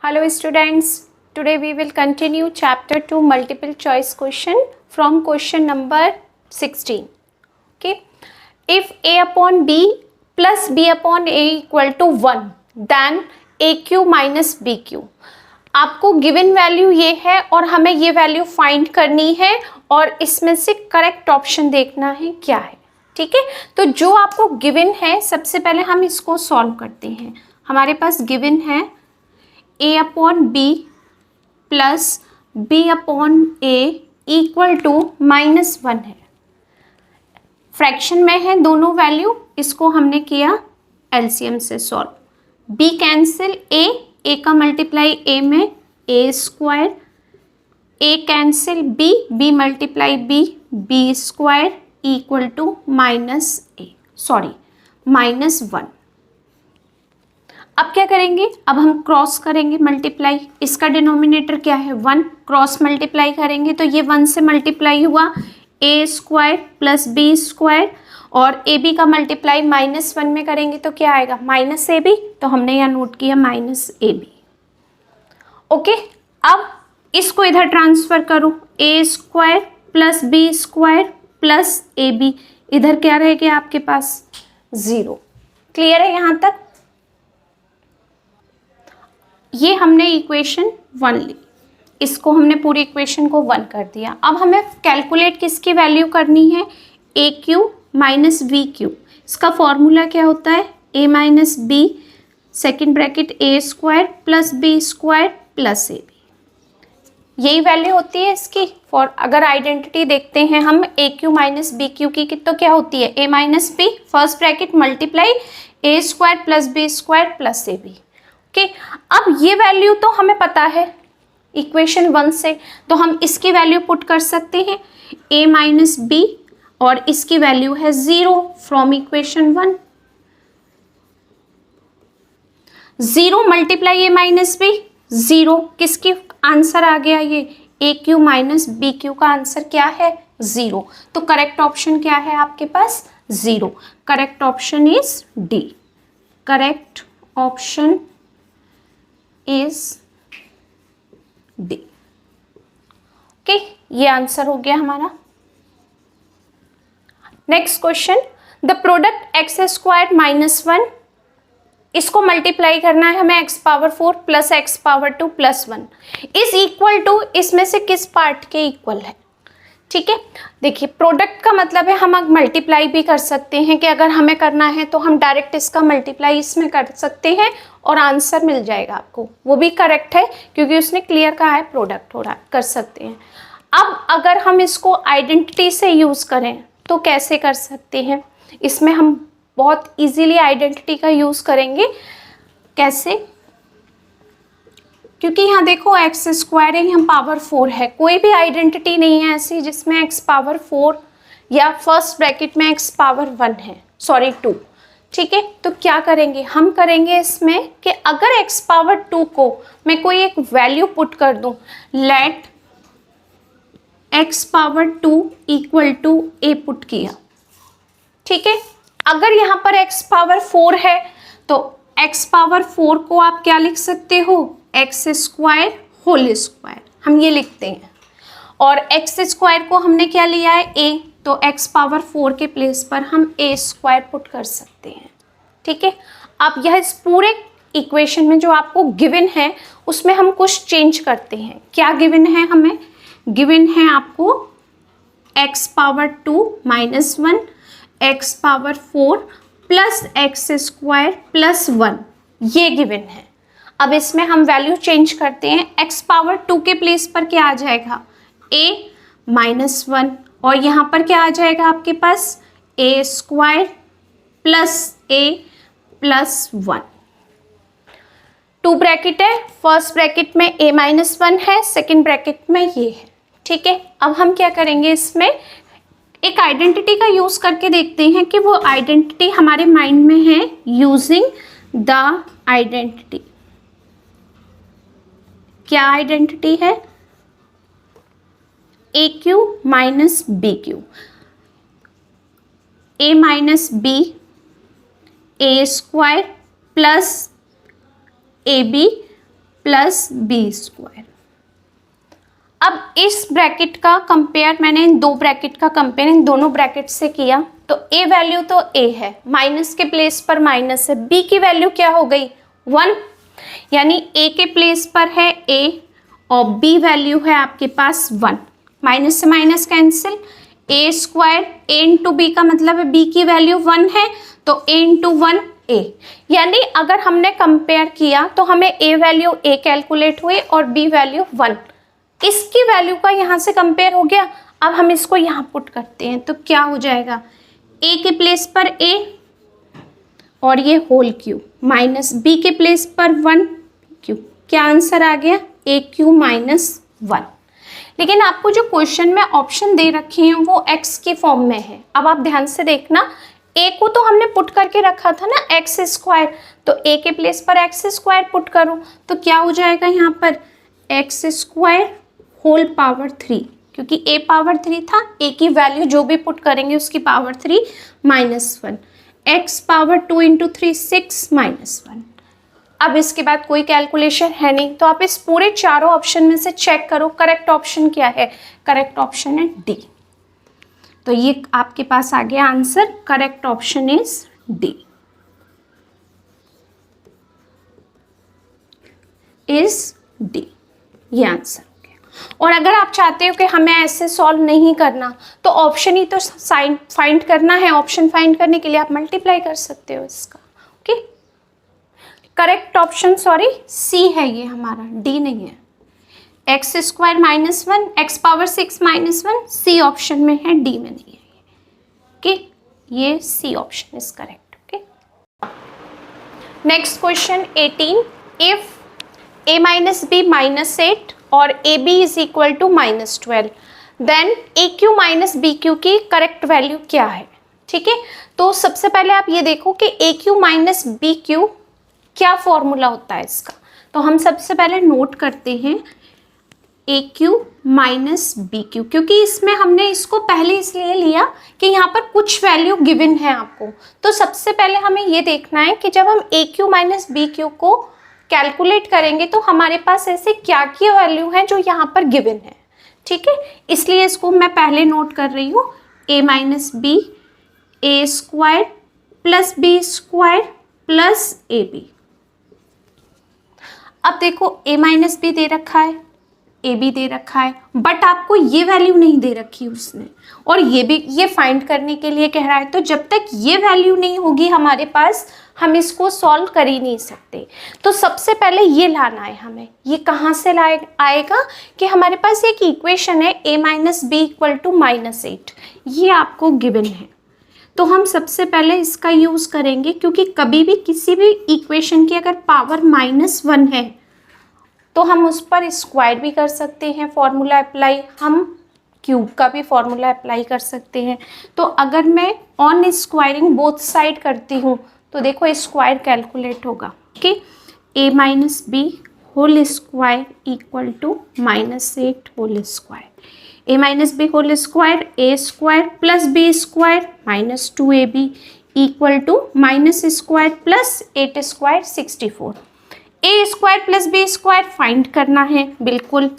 Hello students, today we will continue chapter 2 multiple choice question from question number 16. Okay, if a upon b plus b upon a equal to 1 then aq minus bq. आपको given value ये है और हमें ये value find करनी है और इसमें से करेक्ट ऑप्शन देखना है क्या है। ठीक है, तो जो आपको गिवन है सबसे पहले हम इसको सॉल्व करते हैं। हमारे पास गिवन है a upon b plus b upon a equal to -1 है। फ्रैक्शन में है दोनों वैल्यू, इसको हमने किया एलसीएम से सॉल्व। b कैंसिल a का मल्टीप्लाई a में a square, a cancel b multiply b square equal to -1। अब क्या करेंगे, अब हम क्रॉस करेंगे मल्टीप्लाई। इसका डिनोमिनेटर क्या है 1, क्रॉस मल्टीप्लाई करेंगे तो ये 1 से मल्टीप्लाई हुआ a square plus b square और ए बी का मल्टीप्लाई -1 में करेंगे तो क्या आएगा -ab, तो हमने यहाँ नोट किया -ab। ओके, अब इसको इधर ट्रांसफर करो, a square plus b square plus a b, इधर क्या रह गया आपके पास 0। क्लियर है यहाँ तक? ये हमने इक्वेशन 1 ली, इसको हमने पूरी इक्वेशन को 1 कर दिया। अब हमें कैलकुलेट किसकी वैल्यू करनी है, a cube minus b cube. इसका फॉर्मूला क्या होता है, a minus b second bracket a square plus b square plus a b, यही वैल्यू होती है इसकी। फॉर अगर आइडेंटिटी देखते हैं हम a cube minus b cube की तो क्या होती है, a minus b first bracket multiply a square plus b square plus a b. Okay, अब ये वैल्यू तो हमें पता है इक्वेशन 1 से, तो हम इसकी वैल्यू पुट कर सकते हैं a माइनस बी और इसकी वैल्यू है 0 from equation 1। 0 multiply a minus b 0, किसकी आंसर आ गया, ये a cube minus b cube का आंसर क्या है 0। तो करेक्ट ऑप्शन क्या है आपके पास 0। Correct option is D. Correct option is D. Okay, ये आंसर हो गया हमारा। Next question, the product x square -1, इसको मल्टीप्लाई करना है हमें x power 4 plus x power 2 plus 1 is equal to, इसमें से किस पार्ट के इक्वल है। ठीक है, देखिए प्रोडक्ट का मतलब है हम मल्टीप्लाई भी कर सकते हैं कि अगर हमें करना है तो हम डायरेक्ट इसका मल्टीप्लाई इसमें कर सकते हैं और आंसर मिल जाएगा आपको, वो भी करेक्ट है क्योंकि उसने क्लियर कहा है प्रोडक्ट हो रहा है, कर सकते हैं। अब अगर हम इसको आइडेंटिटी से यूज़ करें तो कैसे कर सकते हैं, इसमें हम बहुत इजीली आइडेंटिटी का यूज़ करेंगे। कैसे, क्योंकि यहाँ देखो एक्स स्क्वायर है, यहाँ पावर 4 है, कोई भी आइडेंटिटी नहीं है ऐसी जिसमें एक्स पावर 4 या फर्स्ट ब्रैकेट में एक्स पावर 1 है, सॉरी 2। ठीक है, तो क्या करेंगे, हम करेंगे इसमें कि अगर एक्स पावर 2 को मैं कोई एक वैल्यू पुट कर दूं, let x power 2 equal to a put किया। ठीक है, अगर यहाँ पर एक्स पावर 4 है तो एक्स पावर 4 को आप क्या लिख सकते हो, एक्स स्क्वायर होल स्क्वायर, हम ये लिखते हैं। और एक्स स्क्वायर को हमने क्या लिया है a, तो एक्स पावर 4 के प्लेस पर हम a स्क्वायर पुट कर सकते हैं। ठीक है, अब यह इस पूरे इक्वेशन में जो आपको गिवन है उसमें हम कुछ चेंज करते हैं। क्या गिवन है, हमें गिवन है आपको x power 2 -1 x power 4 plus x square plus 1, ये गिवन है। अब इसमें हम वैल्यू चेंज करते हैं, एक्स पावर 2 के प्लेस पर क्या आ जाएगा a -1 और यहाँ पर क्या आ जाएगा आपके पास a square plus a plus 1। 2 bracket है, फर्स्ट ब्रैकेट में a -1 है, सेकेंड ब्रैकेट में ये है। ठीक है, अब हम क्या करेंगे, इसमें एक आइडेंटिटी का यूज करके देखते हैं कि वो आइडेंटिटी हमारे माइंड में है। यूजिंग द आइडेंटिटी, क्या आइडेंटिटी है, a cube minus b cube, a minus b a square plus a b plus b square. अब इस ब्रैकेट का कंपेयर मैंने इन दो ब्रैकेट का कंपेयर इन दोनों ब्रैकेट से किया तो ए वैल्यू तो ए है, माइनस के प्लेस पर माइनस है, बी की वैल्यू क्या हो गई 1, यानी ए के प्लेस पर है ए और बी वैल्यू है आपके पास 1, माइनस से माइनस कैंसिल, ए स्क्वायर ए इंटू बी का मतलब है बी की वैल्यू 1 है तो ए इंटू 1 ए, यानी अगर हमने कंपेयर किया तो हमें ए वैल्यू ए कैलकुलेट हुई और बी वैल्यू 1, इसकी वैल्यू का यहाँ से कंपेयर हो गया। अब हम इसको यहाँ पुट करते हैं तो क्या हो जाएगा, ए के प्लेस पर ए और ये होल क्यू माइनस बी के प्लेस पर 1 क्यू, क्या आंसर आ गया ए क्यू माइनस 1। लेकिन आपको जो क्वेश्चन में ऑप्शन दे रखे हैं वो एक्स की फॉर्म में है। अब आप ध्यान से देखना, ए को तो हमने पुट करके रखा था ना एक्स स्क्वायर, तो ए के प्लेस पर एक्स स्क्वायर पुट करो तो क्या हो जाएगा यहाँ पर एक्स स्क्वायर होल पावर 3, क्योंकि ए पावर 3 था, ए की वैल्यू जो भी पुट करेंगे उसकी power 3 minus 1, x power 2 into 3 6 minus 1। अब इसके बाद कोई कैलकुलेशन है नहीं तो आप इस पूरे चारों ऑप्शन में से चेक करो करेक्ट ऑप्शन क्या है, करेक्ट ऑप्शन है डी। तो ये आपके पास आ गया answer, correct option is D, is D, ये आंसर। और अगर आप चाहते हो कि हमें ऐसे सॉल्व नहीं करना तो ऑप्शन ही तो साइन फाइंड करना है, ऑप्शन फाइंड करने के लिए आप मल्टीप्लाई कर सकते हो इसका। Okay, correct option sorry C है ये हमारा, डी नहीं है। X square minus 1 x power 6 minus 1 C option में है, डी में नहीं है। ओके, ये C option is correct. Okay, next question 18, if a minus b minus 8 और a b is equal to minus 12 then a cube minus b cube की correct value क्या है। ठीक है, तो सबसे पहले आप ये देखो कि ए क्यू माइनस बी क्यू क्या फॉर्मूला होता है इसका, तो हम सबसे पहले नोट करते हैं ए क्यू माइनस बी क्यू, क्योंकि इसमें हमने इसको पहले इसलिए लिया कि यहाँ पर कुछ वैल्यू गिवन है आपको। तो सबसे पहले हमें ये देखना है कि जब हम a cube minus b Q को कैलकुलेट करेंगे तो हमारे पास ऐसे क्या क्या वैल्यू है जो यहाँ पर गिवन है। ठीक है, इसलिए इसको मैं पहले नोट कर रही हूँ, a minus b a square plus b square plus a b. अब देखो ए माइनस बी दे रखा है, ए बी दे रखा है, बट आपको ये वैल्यू नहीं दे रखी उसने, और ये भी ये फाइंड करने के लिए कह रहा है। तो जब तक ये वैल्यू नहीं होगी हमारे पास हम इसको सॉल्व कर ही नहीं सकते। तो सबसे पहले ये लाना है हमें, ये कहाँ से आएगा कि हमारे पास एक इक्वेशन है a minus b equal to minus 8, ये आपको गिवन है। तो हम सबसे पहले इसका यूज़ करेंगे, क्योंकि कभी भी किसी भी इक्वेशन की अगर पावर -1 है तो हम उस पर स्क्वायर भी कर सकते हैं फॉर्मूला अप्लाई, हम क्यूब का भी फॉर्मूला अप्लाई कर सकते हैं। तो अगर मैं ऑन स्क्वायरिंग बोथ साइड करती हूँ तो देखो स्क्वायर कैलकुलेट होगा कि a minus b whole square equal to -8 whole square, a minus b whole square a square plus b square minus 2ab equal to minus square plus 8 square 64। a square plus b square find करना है बिल्कुल,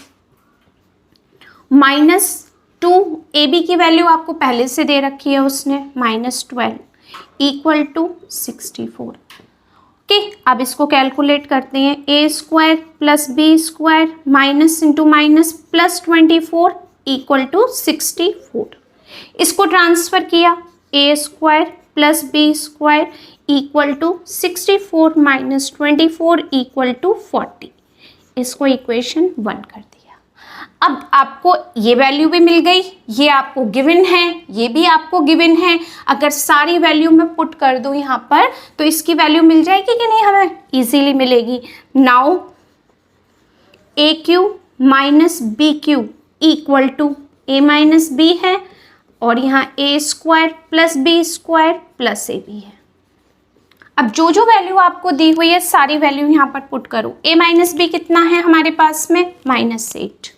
-2ab की value आपको पहले से दे रखी है उसने -12 इक्वल टू 64। ओके, अब इसको कैलकुलेट करते हैं, a square plus b square minus into minus plus 24 equal to 64। इसको ट्रांसफर किया, a square plus b square equal to 64 minus 24 equal to 40। इसको इक्वेशन 1 कर दिया। अब आपको ये वैल्यू भी मिल गई, ये आपको गिवन है, ये भी आपको गिवन है। अगर सारी वैल्यू मैं पुट कर दूं यहाँ पर तो इसकी वैल्यू मिल जाएगी कि नहीं, हमें इजीली मिलेगी। Now a cube minus b cube equal to a minus b है और यहाँ a square plus b square plus a b है। अब जो जो वैल्यू आपको दी हुई है सारी वैल्यू यहाँ पर पुट करो। a माइनस बी कितना है हमारे पास में -8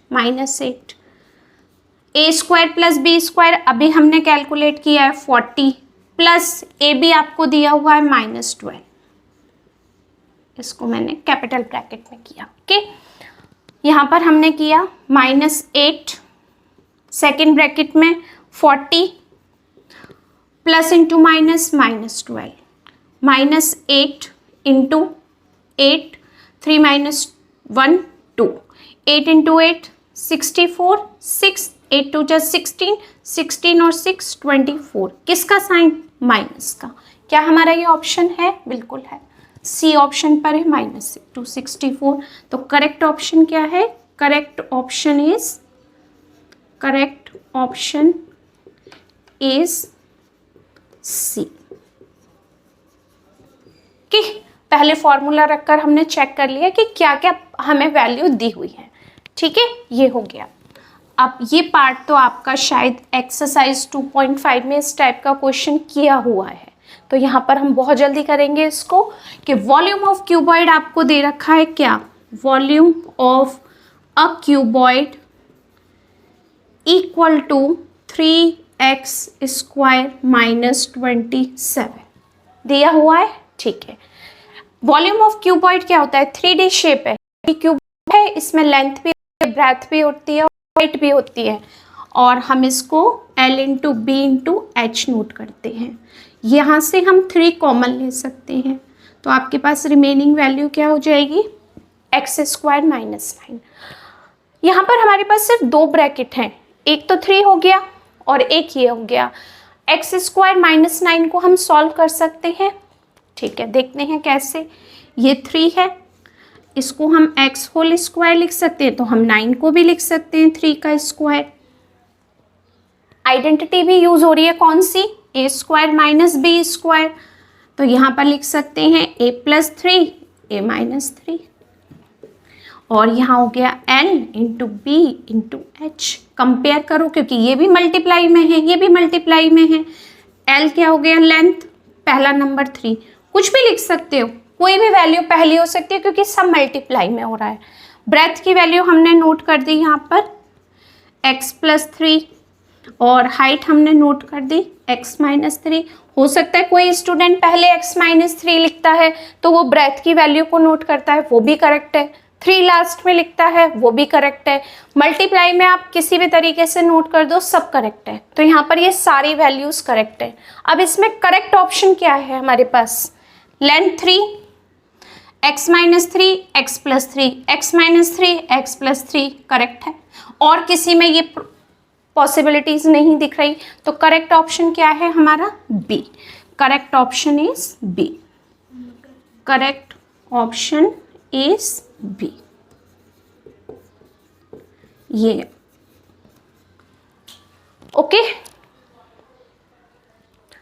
ए स्क्वायर प्लस बी स्क्वायर अभी हमने कैलकुलेट किया है 40 प्लस ए बी आपको दिया हुआ है -12। इसको मैंने कैपिटल ब्रैकेट में किया। ओके, यहाँ पर हमने किया -8 सेकेंड ब्रैकेट में 40 plus into minus -12 -8 into 8 3 -1 2 8 into 8 64 6 8 2 जा 16 16 और 6 24। किसका साइन? माइनस का। क्या हमारा ये ऑप्शन है? बिल्कुल है, सी ऑप्शन पर है -264। तो करेक्ट ऑप्शन क्या है? Correct option is C. कि पहले फॉर्मूला रखकर हमने चेक कर लिया कि क्या क्या हमें वैल्यू दी हुई है। ठीक है, ये हो गया। अब ये पार्ट तो आपका शायद एक्सरसाइज 2.5 में इस टाइप का क्वेश्चन किया हुआ है, तो यहाँ पर हम बहुत जल्दी करेंगे इसको कि वॉल्यूम ऑफ क्यूबॉइड आपको दे रखा है। क्या? Volume of a cuboid equal to 3x² - 27 दिया हुआ है। ठीक है, वॉल्यूम ऑफ क्यूबॉइड क्या होता है? 3D शेप है, क्यूब है, इसमें लेंथ भी ब्रेथ भी होती है, हाइट भी होती है, और हम इसको L into b into h note करते हैं। यहाँ से हम 3 कॉमन ले सकते हैं, तो आपके पास रिमेनिंग वैल्यू क्या हो जाएगी? x² - 9। यहाँ पर हमारे पास सिर्फ 2 ब्रैकेट हैं, एक तो 3 हो गया और एक ये हो गया। x² - 9 को हम सॉल्व कर सकते हैं। ठीक है, देखते हैं कैसे। ये 3 है, इसको हम x² लिख सकते हैं, तो हम 9 को भी लिख सकते हैं 3 का स्क्वायर। आइडेंटिटी भी यूज हो रही है, कौन सी? a² - b²। तो यहाँ पर लिख सकते हैं a + 3 a - 3, और यहाँ हो गया n into b into h. Compare करो, क्योंकि ये भी मल्टीप्लाई में है, ये भी मल्टीप्लाई में है। l क्या हो गया? लेंथ, पहला नंबर 3, कुछ भी लिख सकते हो, कोई भी वैल्यू पहली हो सकती है क्योंकि सब मल्टीप्लाई में हो रहा है। ब्रेथ की वैल्यू हमने नोट कर दी यहाँ पर x + 3, और हाइट हमने नोट कर दी x - 3। हो सकता है कोई स्टूडेंट पहले x - 3 लिखता है तो वो ब्रेथ की वैल्यू को नोट करता है, वो भी करेक्ट है। 3 लास्ट में लिखता है, वो भी करेक्ट है। मल्टीप्लाई में आप किसी भी तरीके से नोट कर दो, सब करेक्ट है। तो यहाँ पर ये सारी वैल्यूज करेक्ट है। अब इसमें करेक्ट ऑप्शन क्या है हमारे पास? Length 3, x - 3 x + 3 x - 3 x + 3 correct है, और किसी में ये पॉसिबिलिटीज नहीं दिख रही, तो करेक्ट ऑप्शन क्या है हमारा? B. Correct option is B. Correct option is B. ये ओके।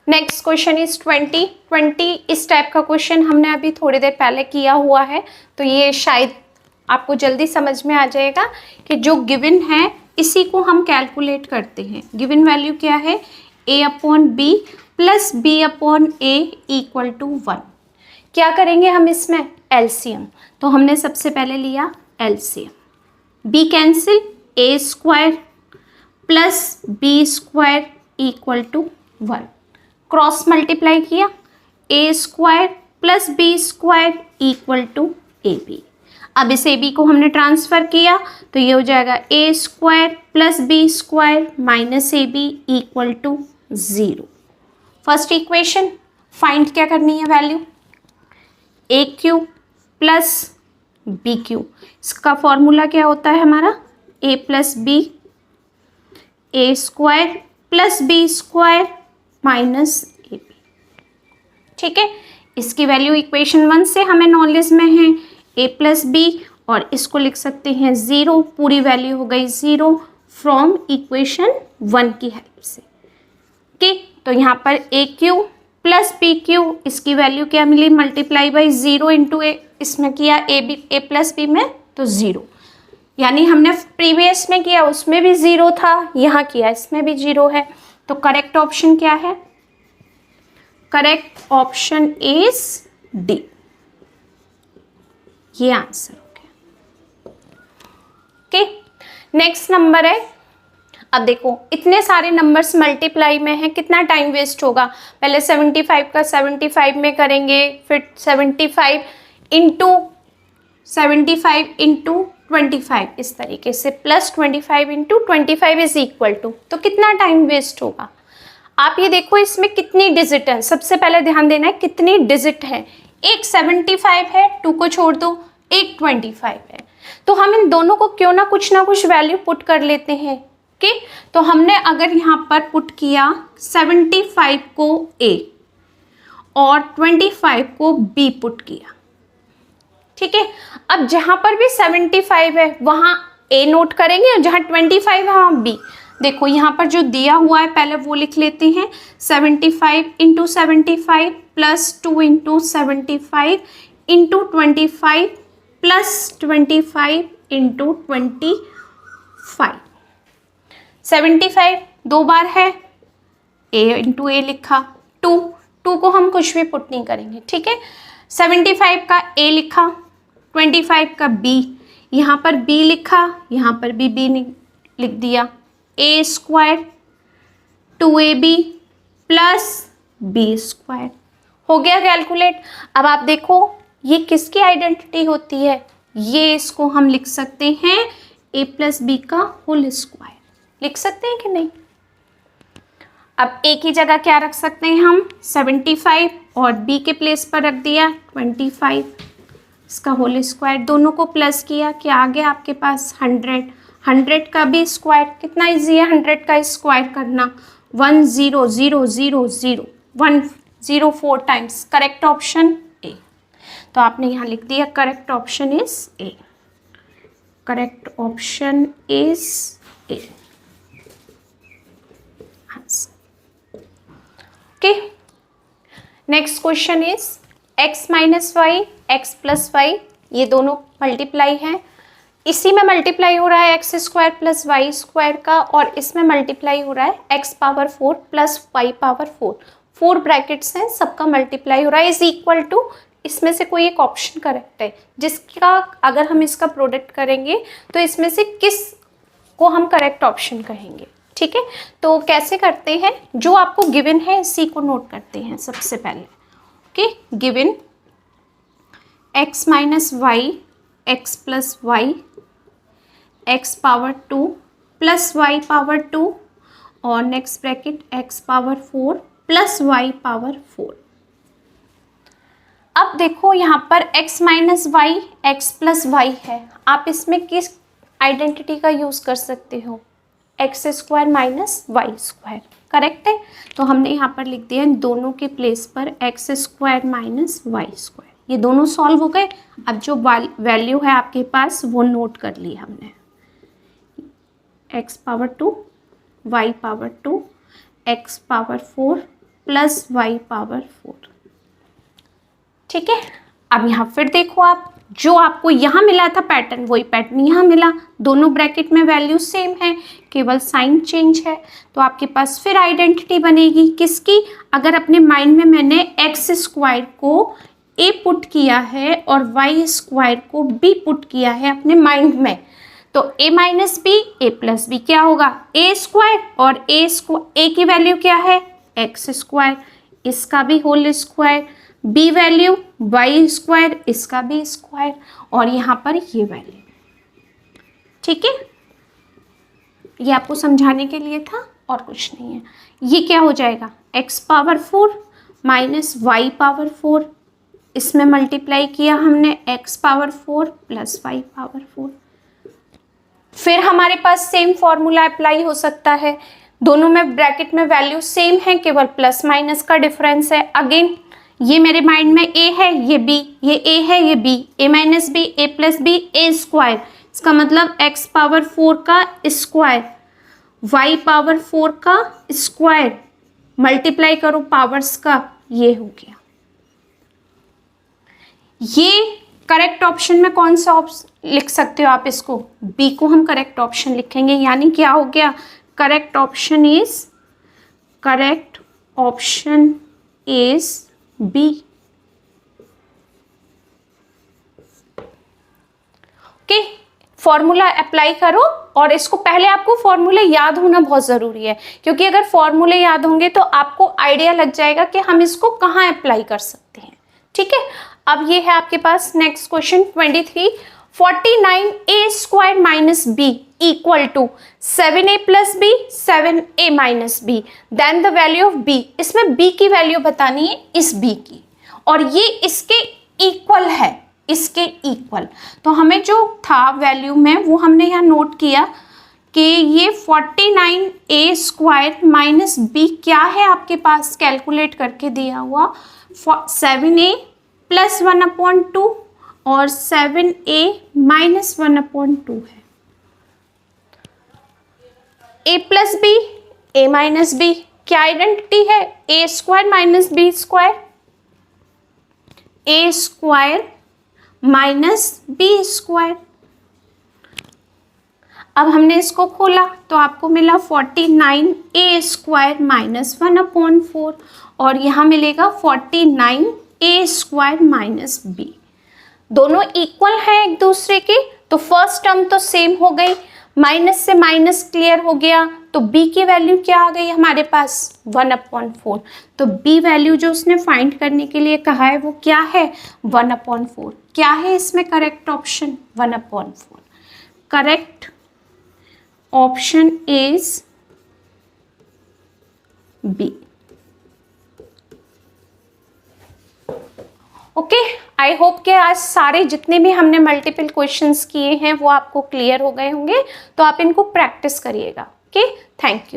Next question is 20। इस टाइप का क्वेश्चन हमने अभी थोड़ी देर पहले किया हुआ है, तो ये शायद आपको जल्दी समझ में आ जाएगा कि जो गिवन है इसी को हम कैलकुलेट करते हैं। गिवन वैल्यू क्या है? a/b + b/a = 1। क्या करेंगे हम इसमें? एलसीएम। तो हमने सबसे पहले लिया LCM, b cancel, a² + b² = 1। Cross multiply किया, a² + b² = ab। अब इस ab को हमने ट्रांसफर किया तो ये हो जाएगा a² + b² - ab = 0। First equation find क्या करनी है? Value aq + bq। इसका फॉर्मूला क्या होता है हमारा? a + b a² + b² - ab। ठीक है, इसकी वैल्यू इक्वेशन 1 से हमें नॉलेज में है a + b, और इसको लिख सकते हैं 0। पूरी वैल्यू हो गई 0 फ्रॉम इक्वेशन 1 की हेल्प से। ठीक, तो यहाँ पर aq + bq, इसकी वैल्यू क्या मिली? मल्टीप्लाई बाई 0 इंटू ए, इसमें किया a + b में तो 0, यानी हमने प्रीवियस में किया उसमें भी 0 था, यहाँ किया इसमें भी 0 है। तो करेक्ट ऑप्शन क्या है? Correct option is D. ये आंसर हो गया। ओके, नेक्स्ट नंबर है। अब देखो इतने सारे नंबर्स मल्टीप्लाई में हैं, कितना टाइम वेस्ट होगा? पहले 75 का 75 में करेंगे, फिर 75 इंटू 75 इंटू 25, इस तरीके से plus 25 into 25 is equal to, तो कितना टाइम वेस्ट होगा। आप ये देखो इसमें कितनी डिजिट है, सबसे पहले ध्यान देना है कितनी डिजिट है। एक 75 है, 2 को छोड़ दो, एक 25 है, तो हम इन दोनों को क्यों ना कुछ वैल्यू पुट कर लेते हैं। ओके, तो हमने अगर यहाँ पर पुट किया 75 को A और 25 को B पुट किया, ठीक है। अब जहाँ पर भी 75 है वहाँ A नोट करेंगे और जहाँ 25 है वहाँ B। देखो यहाँ पर जो दिया हुआ है पहले वो लिख लेते हैं, 75 into 75 plus 2 into 75 into 25 plus 25 into 25। 75 दो बार है, A इंटू A लिखा, 2 को हम कुछ भी पुट नहीं करेंगे, ठीक है। 75 का A लिखा, 25 का B, यहाँ पर B लिखा, यहाँ पर भी B लिख दिया, A square 2AB plus B square हो गया कैलकुलेट। अब आप देखो ये किसकी आइडेंटिटी होती है, ये इसको हम लिख सकते हैं A प्लस B का होल स्क्वायर, लिख सकते हैं कि नहीं। अब A की जगह क्या रख सकते हैं हम, 75 और B के प्लेस पर रख दिया 25, इसका होल स्क्वायर, दोनों को प्लस किया, क्या आ गया आपके पास 100। 100 का भी स्क्वायर, कितना इजी है 100 का स्क्वायर करना, 104 टाइम्स, करेक्ट ऑप्शन ए। तो आपने यहाँ लिख दिया correct option is A, correct option is A. Okay, next question is x minus y, x plus y, ये दोनों मल्टीप्लाई है, इसी में मल्टीप्लाई हो रहा है x square plus y square का, और इसमें मल्टीप्लाई हो रहा है x power 4 plus y power 4, 4 brackets हैं, सबका मल्टीप्लाई हो रहा है, इज इक्वल टू, इसमें से कोई एक ऑप्शन करेक्ट है जिसका अगर हम इसका प्रोडक्ट करेंगे तो इसमें से किस को हम करेक्ट ऑप्शन कहेंगे, ठीक है। तो कैसे करते हैं, जो आपको गिवन है इसी को नोट करते हैं सबसे पहले। Okay, given x minus y, x plus y, x power 2 plus y power 2, और next bracket x power 4 plus y power 4। अब देखो यहाँ पर x minus y, x plus y है, आप इसमें किस आइडेंटिटी का यूज़ कर सकते हो, x square minus y square, correct है। तो हमने यहाँ पर लिख दिया इन दोनों के प्लेस पर x square minus y square, ये दोनों सॉल्व हो गए। अब जो वैल्यू है आपके पास वो नोट कर ली हमने, x power 2, y power 2, x power 4 plus y power 4, ठीक है। अब यहाँ फिर देखो आप, जो आपको यहाँ मिला था पैटर्न वही पैटर्न यहाँ मिला, दोनों ब्रैकेट में वैल्यू सेम है, केवल साइन चेंज है, तो आपके पास फिर आइडेंटिटी बनेगी किसकी, अगर अपने माइंड में मैंने एक्स स्क्वायर को a पुट किया है और वाई स्क्वायर को b पुट किया है अपने माइंड में, तो a minus b, a plus b क्या होगा, a स्क्वायर, और a की वैल्यू क्या है एक्स स्क्वायर, इसका भी whole square, b value y square, इसका भी स्क्वायर, और यहाँ पर ये वैल्यू, ठीक है। ये आपको समझाने के लिए था और कुछ नहीं है। ये क्या हो जाएगा, x power 4 minus y power 4, इसमें मल्टीप्लाई किया हमने x power 4 plus y power 4। फिर हमारे पास सेम फॉर्मूला अप्लाई हो सकता है, दोनों में ब्रैकेट में वैल्यू सेम है, केवल प्लस माइनस का डिफरेंस है। अगेन ये मेरे माइंड में a है, ये b, ये a है, ये b, a minus b, a plus b, a square, इसका मतलब x पावर 4 का स्क्वायर, y पावर 4 का स्क्वायर, मल्टीप्लाई करो पावर्स का, ये हो गया। ये करेक्ट ऑप्शन में कौन सा ऑप्शन लिख सकते हो आप, इसको b को हम करेक्ट ऑप्शन लिखेंगे, यानी क्या हो गया, correct option is b। Okay, formula apply करो, और इसको पहले आपको फॉर्मूले याद होना बहुत ज़रूरी है, क्योंकि अगर फॉर्मूले याद होंगे तो आपको आइडिया लग जाएगा कि हम इसको कहाँ अप्लाई कर सकते हैं, ठीक है। अब ये है आपके पास next question 23, 49a square minus b equal to 7a plus b 7a minus b, then the value of b। इसमें b की वैल्यू बतानी है इस b की, और ये इसके इक्वल है, इसके इक्वल। तो हमें जो था वैल्यू में वो हमने यहाँ नोट किया कि ये 49a स्क्वायर माइनस बी क्या है आपके पास कैलकुलेट करके दिया हुआ, 7a प्लस 1/2 और 7a माइनस 1/2 है। a plus b a minus b क्या आइडेंटिटी है, a square minus b square, a square minus b square. अब हमने इसको खोला तो आपको मिला 49a स्क्वायर माइनस 1/4 और यहाँ मिलेगा 49a स्क्वायर माइनस बी। दोनों इक्वल हैं एक दूसरे के, तो फर्स्ट टर्म तो सेम हो गई, माइनस से माइनस क्लियर हो गया, तो b की वैल्यू क्या आ गई हमारे पास 1/4। तो b वैल्यू जो उसने फाइंड करने के लिए कहा है वो क्या है 1/4। क्या है इसमें correct option 1/4। Correct option is B। Okay, I hope कि आज सारे जितने भी हमने मल्टीपल क्वेश्चंस किए हैं वो आपको क्लियर हो गए होंगे, तो आप इनको प्रैक्टिस करिएगा। Okay, thank you.